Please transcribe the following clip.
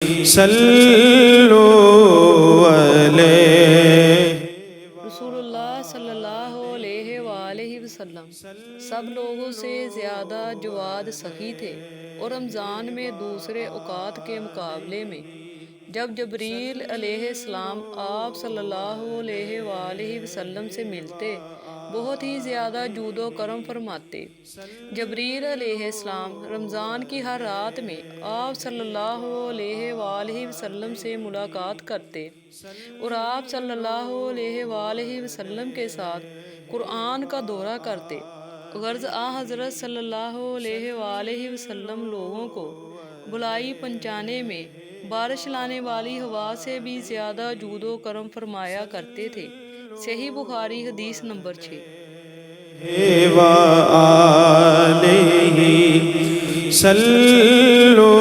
सल्लु अलैहि। रसूलुल्लाह सल्लल्लाहु अलैहि वसल्लम सब लोगों से ज़्यादा जवाद सखी थे और रमज़ान में दूसरे औकात के मुकाबले में जब जबरील अलैहिस्सलाम आप सल्लल्लाहु अलैहि वसल्लम से मिलते बहुत ही ज़्यादा जूदो करम फरमाते। जबरील अलैहिस्सलाम रमज़ान की हर रात में आप सल्लल्लाहु अलैहि वसल्लम से मुलाकात करते और आप सल्लल्लाहु अलैहि वसल्लम के साथ कुरान का दौरा करते। गर्ज आ हज़रत सल्लल्लाहु अलैहि वसल्लम लोगों को बुलाई पहुँचाने में बारिश लाने वाली हवा से भी ज़्यादा जूदो करम फरमाया करते थे। सही बुखारी हदीस नंबर 6। व आलिहि सल्लु